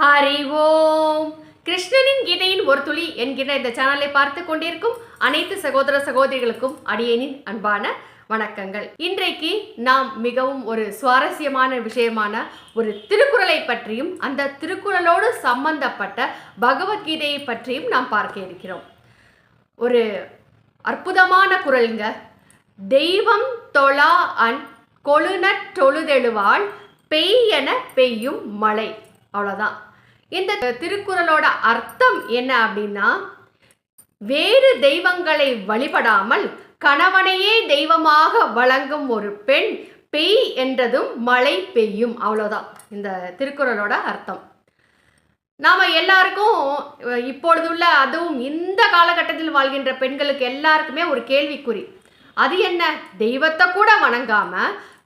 ஹரி ஓம். கிருஷ்ணனின் கீதையின் ஒரு துளி என்கிற இந்த சேனலை பார்த்து கொண்டிருக்கும் அனைத்து சகோதர சகோதரிகளுக்கும் அடியேனின் அன்பான வணக்கங்கள். இன்றைக்கு நாம் மிகவும் ஒரு சுவாரஸ்யமான விஷயமான ஒரு திருக்குறளை பற்றியும் அந்த திருக்குறளோடு சம்பந்தப்பட்ட பகவத்கீதையை பற்றியும் நாம் பார்க்க இருக்கிறோம். ஒரு அற்புதமான குறளுங்க. தெய்வம் தொழா அன் கொழுநற் தொழுதெழுவாள் பெய்யென பெய்யும் மழை. அவ்வளோதான். இந்த திருக்குறளோட அர்த்தம் என்ன அப்படின்னா, வேறு தெய்வங்களை வழிபடாமல் கணவனையே தெய்வமாக வழங்கும் ஒரு பெண் பெய் என்றதும் மழை பெய்யும். அவ்வளோதான் இந்த திருக்குறளோட அர்த்தம். நாம் எல்லாருக்கும் இப்பொழுதுள்ள, அதுவும் இந்த காலகட்டத்தில் வாழ்கின்ற பெண்களுக்கு எல்லாருக்குமே ஒரு கேள்விக்குறி. அது என்ன, தெய்வத்தை கூட வணங்காம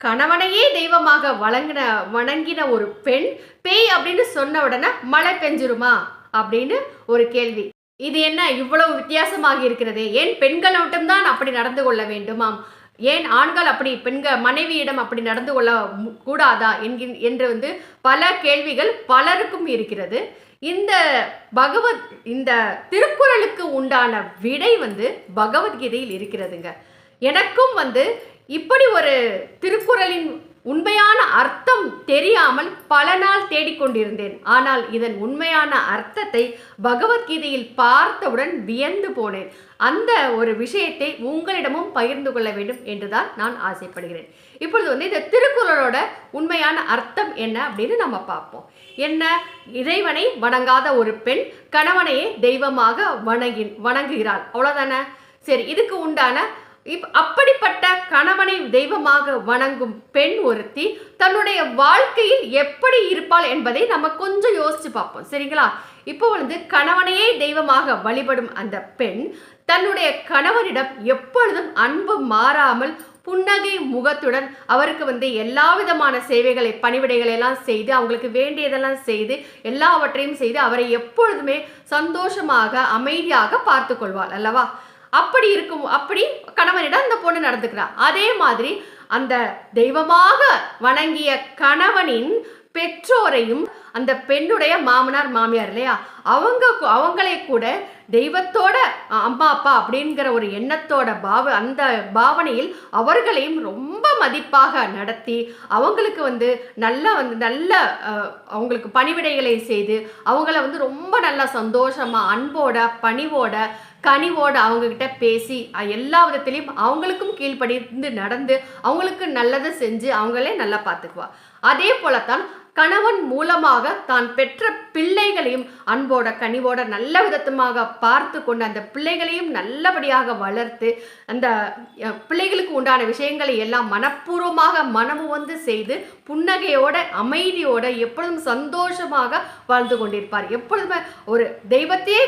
கணவனையே தெய்வமாக வணங்கின ஒரு பெண் பேய் அப்படின்னு சொன்ன உடனே மழை பெஞ்சிருமா அப்படின்னு ஒரு கேள்வி. இது என்ன இவ்வளவு வித்தியாசமாக இருக்கிறது? ஏன் பெண்கள் மட்டும்தான் அப்படி நடந்து கொள்ள வேண்டுமாம்? ஏன் ஆண்கள் அப்படி மனைவியிடம் அப்படி நடந்து கொள்ள கூடாதா என்று பல கேள்விகள் பலருக்கும் இருக்கிறது. இந்த திருக்குறளுக்கு உண்டான விடை பகவத்கீதையில் இருக்கிறதுங்க. எனக்கும் இப்படி ஒரு திருக்குறளின் உண்மையான அர்த்தம் தெரியாமல் பல நாள் தேடிக்கொண்டிருந்தேன். ஆனால் இதன் உண்மையான அர்த்தத்தை பகவத்கீதையில் பார்த்தவுடன் வியந்து போனேன். அந்த ஒரு விஷயத்தை உங்களிடமும் பகிர்ந்து கொள்ள வேண்டும் என்றுதான் நான் ஆசைப்படுகிறேன். இப்பொழுது இந்த திருக்குறளோட உண்மையான அர்த்தம் என்ன அப்படின்னு நம்ம பார்ப்போம். என்ன, இறைவனை வணங்காத ஒரு பெண் கணவனையே தெய்வமாக வணங்குகிறாள். அவ்வளோதானே? சரி, இதுக்கு உண்டான அப்படிப்பட்ட கணவனை தெய்வமாக வணங்கும் பெண் ஒருத்தி தன்னுடைய வாழ்க்கையில் எப்படி இருப்பாள் என்பதை நம்ம கொஞ்சம் யோசிச்சு பார்ப்போம். சரிங்களா? இப்போ கணவனையே தெய்வமாக வழிபடும் அந்த பெண் தன்னுடைய கணவனிடம் எப்பொழுதும் அன்பு மாறாமல் புன்னகை முகத்துடன் அவருக்கு எல்லா விதமான சேவைகளை, பணிவிடைகளை எல்லாம் செய்து, அவங்களுக்கு வேண்டியதெல்லாம் செய்து, எல்லாவற்றையும் செய்து அவரை எப்பொழுதுமே சந்தோஷமாக அமைதியாக பார்த்து கொள்வாள் அல்லவா? அப்படி கணவனிடம் அந்த பொண்ணு நடந்துக்கிறார். அதே மாதிரி அந்த தெய்வமாக வணங்கிய கணவனின் பெற்றோரையும் அந்த பெண்ணுடைய மாமனார் மாமியார் இல்லையா, அவங்களை கூட தெய்வத்தோட அம்மா அப்பா அப்படிங்கிற ஒரு எண்ணத்தோட அந்த பாவனையில் அவர்களையும் ரொம்ப மதிப்பாக நடத்தி அவங்களுக்கு நல்ல அவங்களுக்கு பணிவிடைகளை செய்து அவங்கள ரொம்ப நல்லா சந்தோஷமா அன்போட பணிவோட கனிவோடு அவங்கக்கிட்ட பேசி எல்லா விதத்திலையும் அவங்களுக்கும் கீழ்ப்படிந்து நடந்து அவங்களுக்கு நல்லதை செஞ்சு அவங்களே நல்லா பார்த்துக்குவா. அதே போலத்தான் கணவன் மூலமாக தான் பெற்ற பிள்ளைகளையும் அன்போட கனிவோட நல்ல விதமாக பார்த்து கொண்டு அந்த பிள்ளைகளையும் நல்லபடியாக வளர்த்து அந்த பிள்ளைகளுக்கு உண்டான விஷயங்களை எல்லாம் மனப்பூர்வமாக மனமும் செய்து புன்னகையோட அமைதியோட எப்பொழுதும் சந்தோஷமாக வாழ்ந்து கொண்டிருப்பார். எப்பொழுதுமே ஒரு தெய்வத்தையே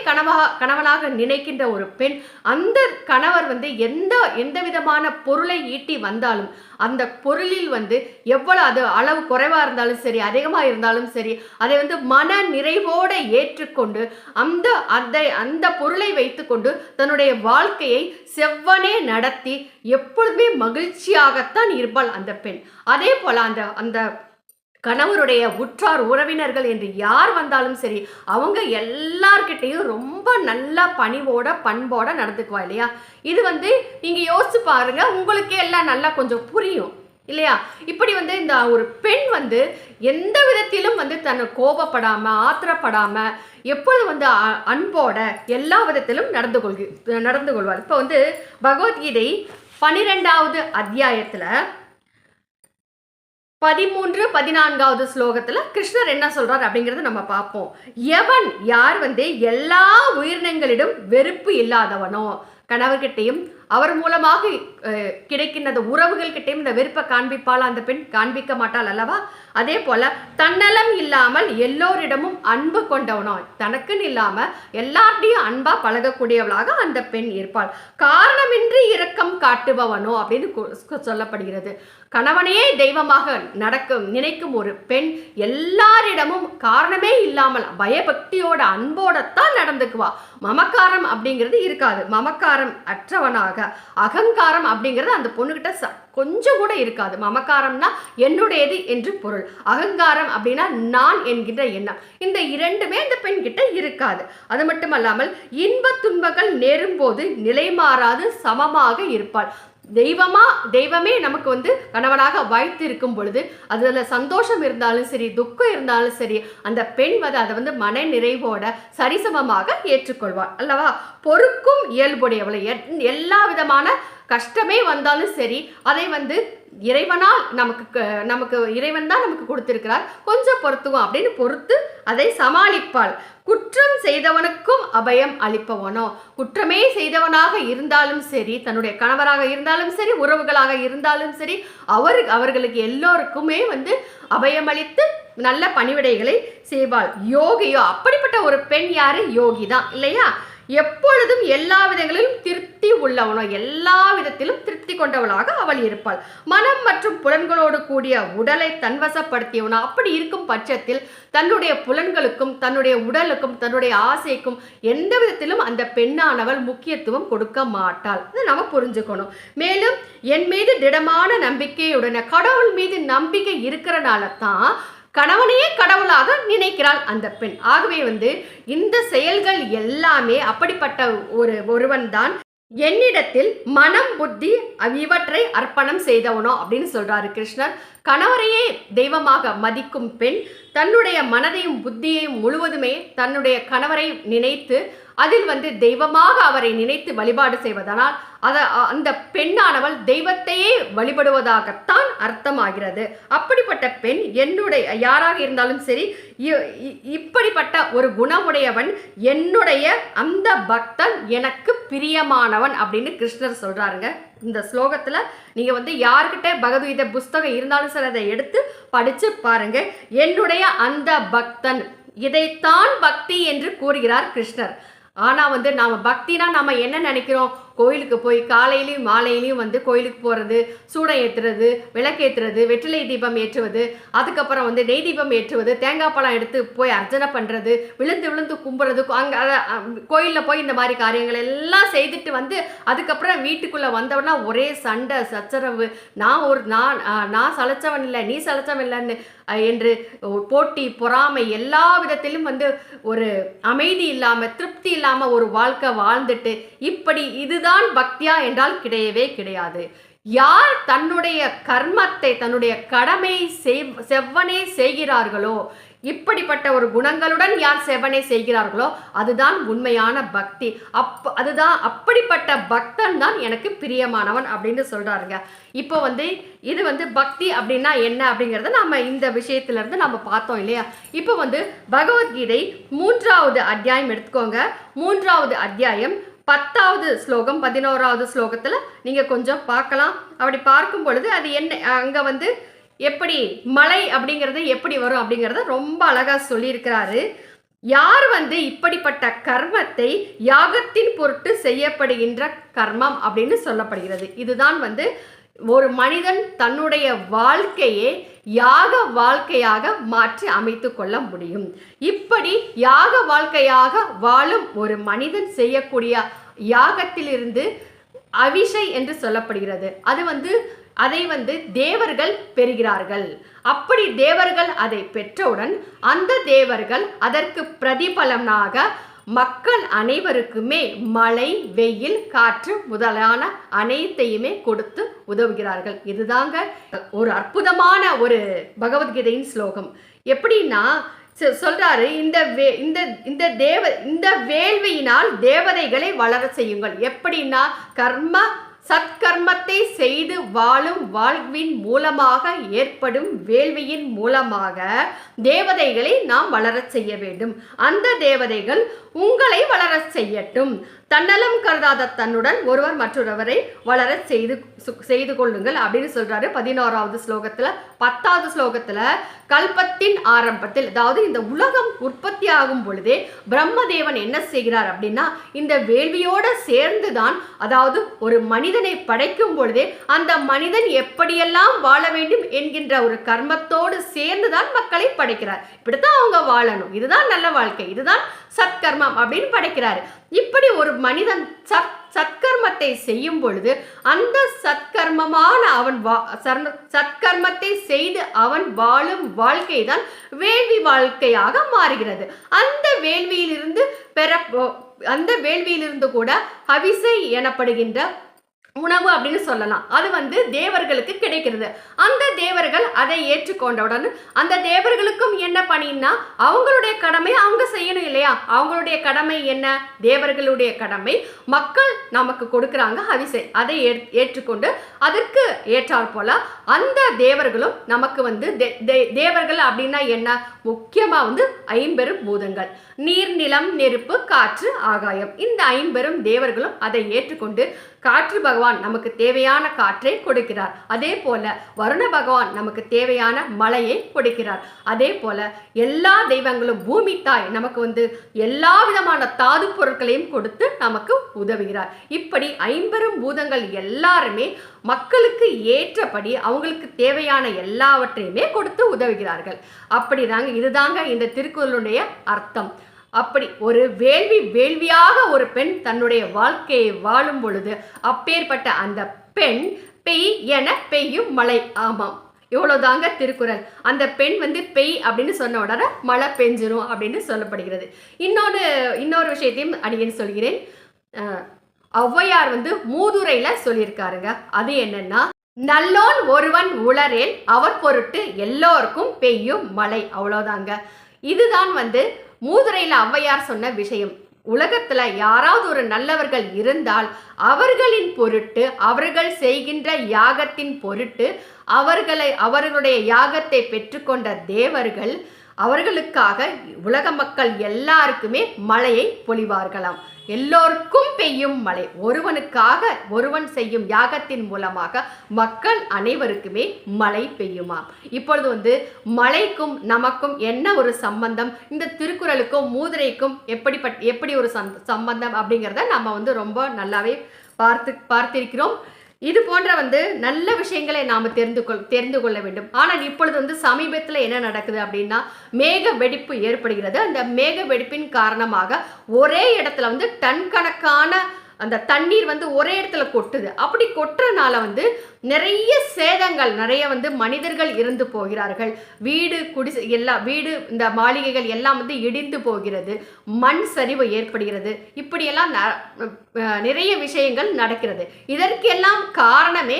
கணவனாக நினைக்கின்ற ஒரு பெண், அந்த கணவர் எந்த விதமான பொருளை ஈட்டி வந்தாலும் அந்த பொருளில் எவ்வளவு அது அளவு குறைவா இருந்தாலும் சரி, அதிகமா இருந்தாலும் சரி, அதை மன நிறைவோட ஏற்றுக்கொண்டு அந்த பொருளை வைத்துக்கொண்டு தன்னுடைய வாழ்க்கையை செவ்வனே நடத்தி எப்பொழுதுமே மகிழ்ச்சியாகத்தான் இருப்பாள் அந்த பெண். அதே போல அந்த கணவருடைய உற்றார் உறவினர்கள் என்று யார் வந்தாலும் சரி, அவங்க எல்லார்கிட்டையும் ரொம்ப நல்ல பணிவோட பண்போட நடந்துக்குவா இல்லையா? இது நீங்க யோசிச்சு பாருங்க, உங்களுக்கே எல்லாம் நல்லா கொஞ்சம் புரியும் இல்லையா? இப்படி இந்த ஒரு பெண் எந்த விதத்திலும் தன்னை கோபப்படாம ஆத்திரப்படாம எப்பொழுது அன்போட எல்லா விதத்திலும் நடந்து கொள்வார். இப்போ பகவத்கீதை 12வது அத்தியாயத்துல 13-14வது ஸ்லோகத்துல கிருஷ்ணர் என்ன சொல்றார் அப்படிங்கறத நம்ம பார்ப்போம். எவன் யார் எல்லா உயிரினங்களிடம் வெறுப்பு இல்லாதவனோ, கணவர்கிட்டையும் அவர் மூலமாக கிடைக்கின்ற உறவுகள் கிட்டையும் இந்த வெறுப்பை காண்பிப்பாள் அந்த பெண், காண்பிக்க மாட்டாள் அல்லவா? அதே போல தன்னலம் இல்லாமல் எல்லோரிடமும் அன்பு கொண்டவனோ, தனக்குன்னு இல்லாம எல்லார்டையும் அன்பா பழகக்கூடியவளாக அந்த பெண் இருப்பாள். காரணமின்றி இரக்கம் காட்டுபவனோ அப்படின்னு சொல்லப்படுகிறது. கணவனையே தெய்வமாக நினைக்கும் ஒரு பெண் எல்லாரிடமும் காரணமே இல்லாமல் பயபக்தியோட அன்போடத்தான் நடந்துக்குவா. மமக்காரம் அப்படிங்கிறது இருக்காது. மமக்காரம் அற்றவனாக, அகங்காரம் அப்படிங்கிறது அந்த பொண்ணுகிட்ட கொஞ்சம் கூட இருக்காது. மமக்காரம்னா என்னுடையது என்று பொருள். அகங்காரம் அப்படின்னா நான் என்கின்ற எண்ணம். இந்த இரண்டுமே அந்த பெண் கிட்ட இருக்காது. அது மட்டுமல்லாமல் இன்ப துன்பங்கள் நேரும்போது நிலை மாறாது சமமாக இருப்பாள். தெய்வமே நமக்கு வந்து கணவனாக வாய்த்து இருக்கும் பொழுது அதுல சந்தோஷம் இருந்தாலும் சரி, துக்கம் இருந்தாலும் சரி, அந்த பெண் வந்து அதை வந்து மன நிறைவோட சரிசமமாக ஏற்றுக்கொள்வாள் அல்லவா. பொறுக்கும் இயல்புடையவளை, எல்லா விதமான கஷ்டமே வந்தாலும் சரி அதை வந்து இறைவனால் நமக்கு இறைவன் தான் நமக்கு கொடுத்திருக்கிறார், கொஞ்சம் பொறுத்துவோம் அப்படின்னு பொறுத்து அதை சமாளிப்பாள். குற்றம் செய்தவனுக்கும் அபயம் அளிப்பவனோ, குற்றமே செய்தவனாக இருந்தாலும் சரி, தன்னுடைய கணவராக இருந்தாலும் சரி, உறவுகளாக இருந்தாலும் சரி, அவர்களுக்கு எல்லோருக்குமே வந்து அபயமளித்து நல்ல பணிவிடைகளை செய்வாள். யோகியோ, அப்படிப்பட்ட ஒரு பெண் யாரு? யோகி தான் இல்லையா. எப்பொழுதும் எல்லா விதங்களிலும் திருப்தி உள்ளவனோ, எல்லா விதத்திலும் திருப்தி கொண்டவளாக அவள் இருப்பாள். மனம் மற்றும் புலன்களோடு கூடிய உடலை தன்வசப்படுத்தியவனோ, அப்படி இருக்கும் பட்சத்தில் தன்னுடைய புலன்களுக்கும் தன்னுடைய உடலுக்கும் தன்னுடைய ஆசைக்கும் எந்த விதத்திலும் அந்த பெண்ணானவள் முக்கியத்துவம் கொடுக்க மாட்டாள். இதை நம்ம புரிஞ்சுக்கணும். மேலும் என் மீது திடமான நம்பிக்கையுடனே, கடவுள் மீது நம்பிக்கை இருக்கிறனால தான் கணவனையே கடவுளாக நினைக்கிறாள் அந்த பெண். ஆகவே வந்து இந்த செயல்கள் எல்லாமே அப்படிப்பட்ட ஒருவன் தான் என்னிடத்தில் மனம் புத்தி இவற்றை அர்ப்பணம் செய்தவனோ அப்படின்னு சொல்றாரு கிருஷ்ணர். கணவரையே தெய்வமாக மதிக்கும் பெண் தன்னுடைய மனதையும் புத்தியையும் முழுவதுமே தன்னுடைய கணவரை நினைத்து அதில் வந்து தெய்வமாக அவரை நினைத்து வழிபாடு செய்வதனால் அந்த பெண்ணானவள் தெய்வத்தையே வழிபடுவதாகத்தான் அர்த்தமாகிறது. அப்படிப்பட்ட பெண் என்னுடைய யாராக இருந்தாலும் சரி, இப்படிப்பட்ட ஒரு குணமுடையவன் என்னுடைய அந்த பக்தன் எனக்கு பிரியமானவன் அப்படின்னு கிருஷ்ணர் சொல்றாருங்க. இந்த ஸ்லோகத்துல நீங்க வந்து யார்கிட்ட பகவத்கீதை புஸ்தகம் இருந்தாலும் சரி அதை எடுத்து படிச்சு பாருங்க. என்னுடைய அந்த பக்தன், இதைத்தான் பக்தி என்று கூறுகிறார் கிருஷ்ணர். ஆனா வந்து நாம பக்தினா நாம என்ன நினைக்கிறோம்? கோயிலுக்கு போய் காலையிலையும் மாலையிலையும் வந்து கோயிலுக்கு போகிறது, சூடம் ஏற்றுறது, விளக்கேற்றுறது, வெற்றிலை தீபம் ஏற்றுவது, அதுக்கப்புறம் வந்து நெய் தீபம் ஏற்றுவது, தேங்காய் பழம் எடுத்து போய் அர்ச்சனை பண்ணுறது, விழுந்து விழுந்து கும்புறது, அங்கே கோயிலில் போய் இந்த மாதிரி காரியங்கள் எல்லாம் செய்துட்டு வந்து அதுக்கப்புறம் வீட்டுக்குள்ளே வந்தவனா ஒரே சண்டை சச்சரவு, நான் சளைச்சவன் இல்லை, நீ சளைச்சவன் இல்லைன்னு என்று போட்டி பொறாமை எல்லா விதத்திலும் வந்து ஒரு அமைதி இல்லாமல் திருப்தி இல்லாமல் ஒரு வாழ்க்கை வாழ்ந்துட்டு இப்படி இதுதான் பக்தியா என்றால் கிடையவே கிடையாது. யார் தன்னுடைய கர்மத்தை தன்னுடைய கடமை செவ்வனே செய்கிறார்களோ, இப்படிப்பட்ட ஒரு குணங்களுடன் யார் செவ்வனே செய்கிறார்களோ அதுதான் உண்மையான பக்தி. அதுதான் அப்படிப்பட்ட பக்தன் தான் எனக்கு பிரியமானவன் அப்படின்னு சொல்றாருங்க. இப்போ வந்து இது வந்து பக்தி அப்படின்னா என்ன அப்படிங்கிறத நம்ம இந்த விஷயத்துல இருந்து நம்ம பார்த்தோம் இல்லையா. இப்போ வந்து பகவத்கீதை 3வது அத்தியாயம் எடுத்துக்கோங்க. 3வது அத்தியாயம் 10வது ஸ்லோகம் 11வது ஸ்லோகத்துல நீங்க கொஞ்சம் பார்க்கலாம். அப்படி பார்க்கும் பொழுது அது என்ன, அங்க வந்து எப்படி மலை அப்படிங்கிறது எப்படி வரும் அப்படிங்கிறத ரொம்ப அழகா சொல்லியிருக்கிறாரு. யார் வந்து இப்படிப்பட்ட கர்மத்தை யாகத்தின் பொருட்டு செய்யப்படுகின்ற கர்மம் அப்படின்னு சொல்லப்படுகிறது. இதுதான் வந்து ஒரு மனிதன் தன்னுடைய வாழ்க்கையை யாக வாழ்க்கையாக மாற்றி அமைத்து கொள்ள முடியும். இப்படி யாக வாழ்க்கையாக வாழும் ஒரு மனிதன் செய்யக்கூடிய யாகத்திலிருந்து அவிஷை என்று சொல்லப்படுகிறது. அதை வந்து தேவர்கள் பெறுகிறார்கள். அப்படி தேவர்கள் அதை பெற்றவுடன் அந்த தேவர்கள் அதற்கு பிரதிபலனாக மக்கள் அனைவருக்குமே மழை, வெயில், காற்று முதலான அனைத்தையுமே கொடுத்து உதவுகிறார்கள். இதுதாங்க ஒரு அற்புதமான ஒரு பகவத்கீதையின் ஸ்லோகம். எப்படின்னா சொல்றாரு, இந்த வேள்வியினால் தேவதைகளை வளர செய்யுங்கள். எப்படின்னா சத்கர்மத்தை செய்து வாழும் வாழ்வின் மூலமாக ஏற்படும் வேள்வியின் மூலமாக தேவதைகளை நாம் வளரச் செய்ய வேண்டும். அந்த தேவதைகள் உங்களை வளரச் செய்யட்டும். தன்னலம் கருதாத தன்னுடன் ஒருவர் மற்றொருவரை வளர செய்து கொள்ளுங்கள் அப்படின்னு சொல்றாரு 11வது ஸ்லோகத்துல. 10வது ஸ்லோகத்துல கல்பத்தின் ஆரம்பத்தில், அதாவது இந்த உலகம் உற்பத்தி ஆகும் பொழுதே பிரம்மதேவன் என்ன செய்கிறார் அப்படின்னா இந்த வேள்வியோட சேர்ந்துதான், அதாவது ஒரு மனிதனை படைக்கும் பொழுதே அந்த மனிதன் எப்படியெல்லாம் வாழ வேண்டும் என்கின்ற ஒரு கர்மத்தோடு சேர்ந்துதான் மக்களை படைக்கிறார். இப்படித்தான் அவங்க வாழணும், இதுதான் நல்ல வாழ்க்கை, இதுதான் சத்கர்மம் அப்படின்னு படைக்கிறாரு. இப்படி ஒரு மனிதன் சத்கர்மத்தை செய்யும் பொழுது அந்த சத்கர்மத்தை செய்து அவன் வாழும் வாழ்க்கை தான் வேள்வி வாழ்க்கையாக மாறுகிறது. அந்த வேள்வியிலிருந்து கூட ஹவிசை எனப்படுகின்ற உணவு அப்படின்னு சொல்லலாம். அது தேவர்களுக்கு கிடைக்கிறது. அந்த தேவர்கள் அதை ஏற்றுக்கொண்டவுடன் அந்த தேவர்களுக்கும் என்ன பணின்னா அவங்களுடைய கடமை அவங்க செய்யணும் இல்லையா? அவங்களுடைய கடமை என்ன? தேவர்களுடைய கடமை மக்கள் நமக்கு கொடுக்குறாங்க ஹவிசை, அதை ஏற்றுக்கொண்டு அதற்கு ஏற்றால் போல அந்த தேவர்களும் நமக்கு தேவர்கள் அப்படின்னா என்ன? முக்கியமா ஐம்பெரும் பூதங்கள், நீர், நிலம், நெருப்பு, காற்று, ஆகாயம். இந்த ஐம்பெரும் தேவர்களும் அதை ஏற்றுக்கொண்டு காற்று பகவான் நமக்கு தேவையான காற்றை கொடுக்கிறார். அதே போல வருண பகவான் நமக்கு தேவையான மழையை கொடுக்கிறார். அதே போல எல்லா தெய்வங்களும் பூமி தாய் நமக்கு எல்லா விதமான தாது பொருட்களையும் கொடுத்து நமக்கு உதவுகிறார். இப்படி ஐம்பெரும் பூதங்கள் எல்லாருமே மக்களுக்கு ஏற்றபடி அவங்களுக்கு தேவையான எல்லாவற்றையுமே கொடுத்து உதவுகிறார்கள். அப்படிதாங்க, இதுதாங்க இந்த திருக்குறளுடைய அர்த்தம். அப்படி ஒரு வேள்வியாக ஒரு பெண் தன்னுடைய வாழ்க்கையை வாழும் பொழுது அப்பேற்பட்ட அந்த பெண் பெய் என பெய்யும் மழை. ஆமாம், இவ்வளவுதாங்க திருக்குறள். அந்த பெண் பெய் அப்படின்னு சொன்ன உடனே மழை பெஞ்சிரும் அப்படின்னு சொல்லப்படுகிறது. இன்னொரு விஷயத்தையும் அடியேன் சொல்கிறேன். ஔவையார் மூதுரையில சொல்லியிருக்காருங்க. அது என்னன்னா, நல்லோன் ஒருவன் உளரேல் அவர் பொருட்டு எல்லோருக்கும் பெய்யும் மழை. அவ்வளோதாங்க. இதுதான் மூதுரையில் ஔவையார் சொன்ன விஷயம். உலகத்துல யாராவது ஒரு நல்லவர்கள் இருந்தால் அவர்களின் பொருட்டு, அவர்கள் செய்கின்ற யாகத்தின் பொருட்டு, அவர்களுடைய யாகத்தை பெற்றுக்கொண்ட தேவர்கள் அவர்களுக்காக உலக மக்கள் எல்லாருக்குமே மழையை பொழிவார்களாம். எல்லோருக்கும் பெய்யும் மழை. ஒருவன் செய்யும் யாகத்தின் மூலமாக மக்கள் அனைவருக்குமே மழை பெய்யுமாம். இப்பொழுது மழைக்கும் நமக்கும் என்ன ஒரு சம்பந்தம்? இந்த திருக்குறளுக்கும் மூதுரைக்கும் எப்படி ஒரு சம்பந்தம் அப்படிங்கிறத நம்ம ரொம்ப நல்லாவே பார்த்திருக்கிறோம். இது போன்ற நல்ல விஷயங்களை நாம் தெரிந்து கொள்ள வேண்டும். ஆனால் இப்பொழுது சமீபத்தில் என்ன நடக்குது அப்படின்னா, மேக வெடிப்பு ஏற்படுகிறது. அந்த மேக வெடிப்பின் காரணமாக ஒரே இடத்துல டன் கணக்கான அந்த தண்ணீர் ஒரே இடத்துல கொட்டுது. அப்படி கொட்டுறதுனால நிறைய சேதங்கள், நிறைய மனிதர்கள் இறந்து போகிறார்கள். வீடு இந்த மாளிகைகள் எல்லாம் இடிந்து போகிறது. மண் சரிவு ஏற்படுகிறது. இப்படியெல்லாம் நிறைய விஷயங்கள் நடக்கிறது. இதற்கெல்லாம் காரணமே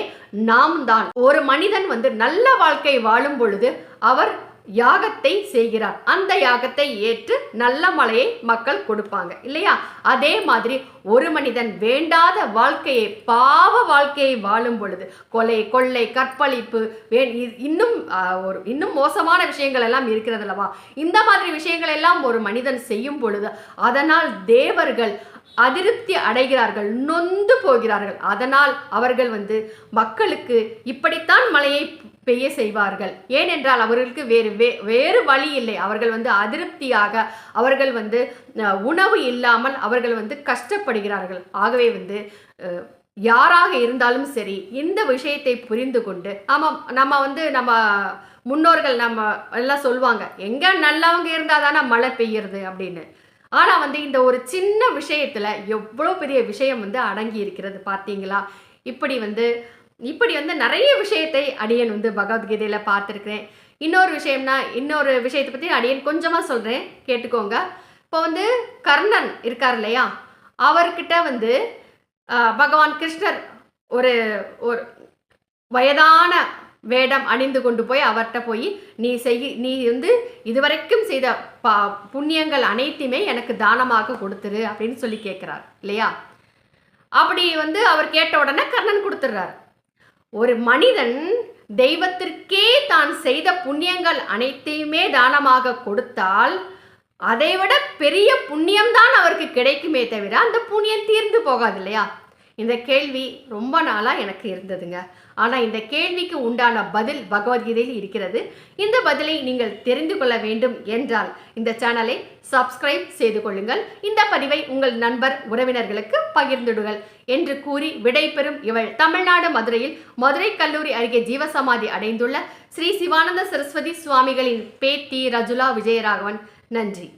நாம் தான். ஒரு மனிதன் நல்ல வாழ்க்கை வாழும் பொழுது அவர் யாகத்தை செய்கிறார். அந்த யாகத்தை ஏற்று நல்ல மழையை மக்கள் கொடுப்பாங்க இல்லையா? அதே மாதிரி ஒரு மனிதன் வேண்டாத வாழ்க்கையை, பாவ வாழ்க்கையை வாழும் பொழுது, கொலை, கொள்ளை, கற்பழிப்பு, இன்னும் மோசமான விஷயங்கள் எல்லாம் இருக்கிறது அல்லவா? இந்த மாதிரி விஷயங்கள் எல்லாம் ஒரு மனிதன் செய்யும் பொழுது அதனால் தேவர்கள் அதிருப்தி அடைகிறார்கள், நொந்து போகிறார்கள். அதனால் அவர்கள் மக்களுக்கு இப்படித்தான் மழையை பெய்ய செய்வார்கள். ஏனென்றால் அவர்களுக்கு வேறு வழி இல்லை. அவர்கள் அதிருப்தியாக, அவர்கள் உணவு இல்லாமல் அவர்கள் கஷ்டப்படுகிறார்கள். ஆகவே யாராக இருந்தாலும் சரி, இந்த விஷயத்தை புரிந்து கொண்டு நம்ம முன்னோர்கள் நம்ம எல்லாம் சொல்லுவாங்க, எங்க நல்லவங்க இருந்தால் தானே மழை பெய்யறது அப்படின்னு. ஆனால் இந்த ஒரு சின்ன விஷயத்தில் எவ்வளோ பெரிய விஷயம் அடங்கி இருக்கிறது பார்த்தீங்களா? இப்படி நிறைய விஷயத்தை அடியன் பகவத்கீதையில் பார்த்துருக்கிறேன். இன்னொரு விஷயத்தை பற்றி அடியன் கொஞ்சமாக சொல்கிறேன், கேட்டுக்கோங்க. இப்போ கர்ணன் இருக்கார் இல்லையா, அவர்கிட்ட பகவான் கிருஷ்ணர் ஒரு வயதான வேடம் அணிந்து கொண்டு போய் அவர்கிட்ட போய், நீ இதுவரைக்கும் செய்த புண்ணியங்கள் அனைத்துமே எனக்கு தானமாக கொடுத்துரு அப்படின்னு சொல்லி கேட்குறார் இல்லையா? அப்படி அவர் கேட்ட உடனே கர்ணன் கொடுத்துட்றார். ஒரு மனிதன் தெய்வத்திற்கே தான் செய்த புண்ணியங்கள் அனைத்தையுமே தானமாக கொடுத்தால் அதைவிட பெரிய புண்ணியம்தான் அவருக்கு கிடைக்குமே தவிர அந்த புண்ணியம் தீர்ந்து போகாது இல்லையா? இந்த கேள்வி ரொம்ப நாளாக எனக்கு இருந்ததுங்க. ஆனால் இந்த கேள்விக்கு உண்டான பதில் பகவத்கீதையில் இருக்கிறது. இந்த பதிலை நீங்கள் தெரிந்து கொள்ள வேண்டும் என்றால் இந்த சேனலை சப்ஸ்கிரைப் செய்து கொள்ளுங்கள். இந்த பதிவை உங்கள் நண்பர் உறவினர்களுக்கு பகிர்ந்துடுங்கள் என்று கூறி விடைபெறும் இவள் தமிழ்நாடு மதுரை கல்லூரி அருகே ஜீவசமாதி அடைந்துள்ள ஸ்ரீ சிவானந்த சரஸ்வதி சுவாமிகளின் பேத்தி ரஜுலா விஜயராகவன். நன்றி.